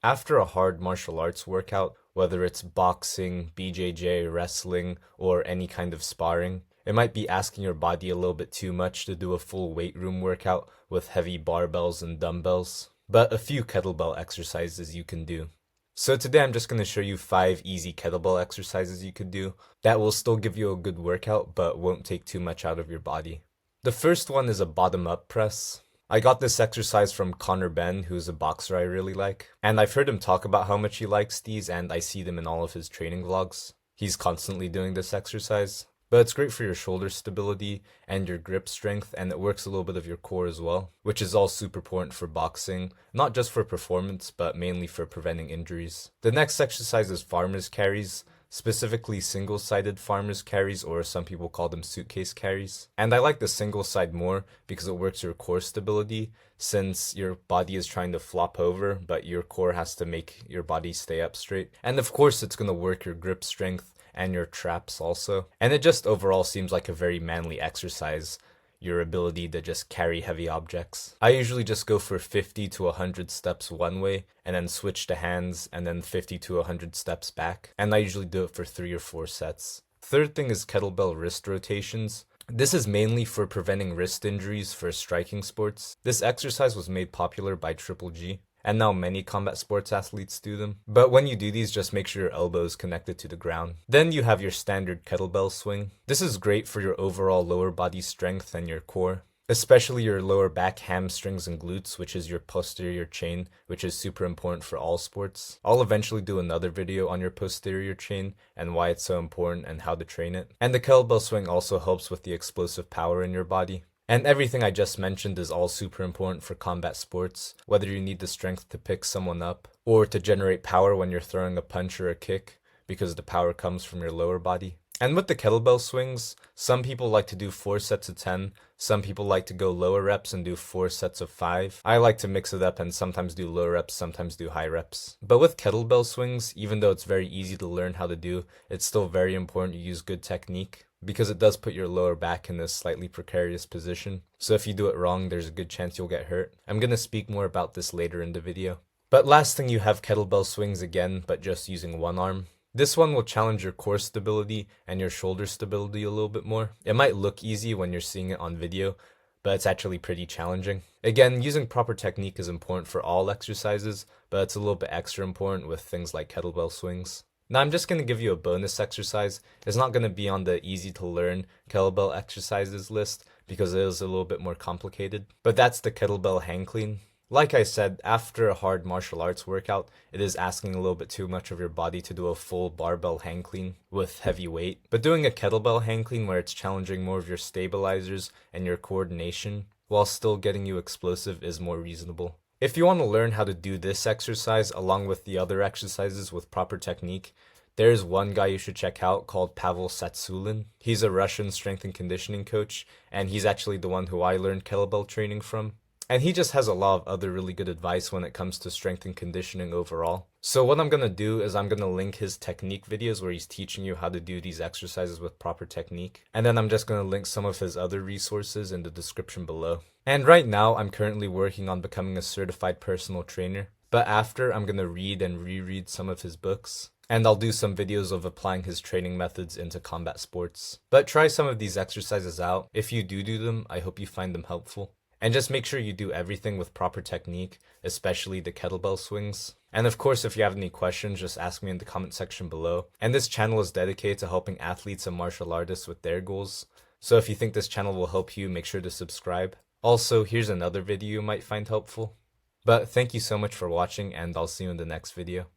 After a hard martial arts workout, whether it's boxing, BJJ, wrestling, or any kind of sparring, it might be asking your body a little bit too much to do a full weight room workout with heavy barbells and dumbbells, but a few kettlebell exercises you can do. So today I'm just going to show you 5 easy kettlebell exercises you could do that will still give you a good workout but won't take too much out of your body. The first one is a bottom-up press. I got this exercise from Connor Ben, who's a boxer I really like. And I've heard him talk about how much he likes these, and I see them in all of his training vlogs. He's constantly doing this exercise. But it's great for your shoulder stability and your grip strength, and it works a little bit of your core as well, which is all super important for boxing, not just for performance, but mainly for preventing injuries. The next exercise is farmer's carries, specifically single-sided farmer's carries, or some people call them suitcase carries. And I like the single side more because it works your core stability, since your body is trying to flop over, but your core has to make your body stay up straight. And of course, it's going to work your grip strength and your traps also. And it just overall seems like a very manly exercise, your ability to just carry heavy objects. I usually just go for 50 to 100 steps one way and then switch to hands and then 50 to 100 steps back. And I usually do it for 3 or 4 sets. Third thing is kettlebell wrist rotations. This is mainly for preventing wrist injuries for striking sports. This exercise was made popular by Triple G, and now many combat sports athletes do them. But when you do these, just make sure your elbow is connected to the ground. Then you have your standard kettlebell swing. This is great for your overall lower body strength and your core, especially your lower back, hamstrings, and glutes, which is your posterior chain, which is super important for all sports. I'll eventually do another video on your posterior chain and why it's so important and how to train it. And the kettlebell swing also helps with the explosive power in your body. And everything I just mentioned is all super important for combat sports, whether you need the strength to pick someone up or to generate power when you're throwing a punch or a kick, because the power comes from your lower body. And with the kettlebell swings, some people like to do 4 sets of 10, some people like to go lower reps and do 4 sets of 5. I like to mix it up and sometimes do low reps, sometimes do high reps. But with kettlebell swings, even though it's very easy to learn how to do, it's still very important to use good technique, because it does put your lower back in a slightly precarious position. So if you do it wrong, there's a good chance you'll get hurt. I'm going to speak more about this later in the video. But last thing, you have kettlebell swings again, but just using one arm. This one will challenge your core stability and your shoulder stability a little bit more. It might look easy when you're seeing it on video, but it's actually pretty challenging. Again, using proper technique is important for all exercises, but it's a little bit extra important with things like kettlebell swings. Now I'm just going to give you a bonus exercise. It's not going to be on the easy to learn kettlebell exercises list because it is a little bit more complicated, but that's the kettlebell hang clean. Like I said, after a hard martial arts workout, it is asking a little bit too much of your body to do a full barbell hang clean with heavy weight. But doing a kettlebell hang clean where it's challenging more of your stabilizers and your coordination while still getting you explosive is more reasonable. If you want to learn how to do this exercise along with the other exercises with proper technique, there's one guy you should check out called Pavel Tsatsouline. He's a Russian strength and conditioning coach, and he's actually the one who I learned kettlebell training from. And he just has a lot of other really good advice when it comes to strength and conditioning overall. So what I'm going to do is I'm going to link his technique videos where he's teaching you how to do these exercises with proper technique. And then I'm just going to link some of his other resources in the description below. And right now I'm currently working on becoming a certified personal trainer. But after, I'm going to read and reread some of his books. And I'll do some videos of applying his training methods into combat sports. But try some of these exercises out. If you do them, I hope you find them helpful. And just make sure you do everything with proper technique, especially the kettlebell swings. And of course, if you have any questions, just ask me in the comment section below. And this channel is dedicated to helping athletes and martial artists with their goals. So if you think this channel will help you, make sure to subscribe. Also, here's another video you might find helpful. But thank you so much for watching, and I'll see you in the next video.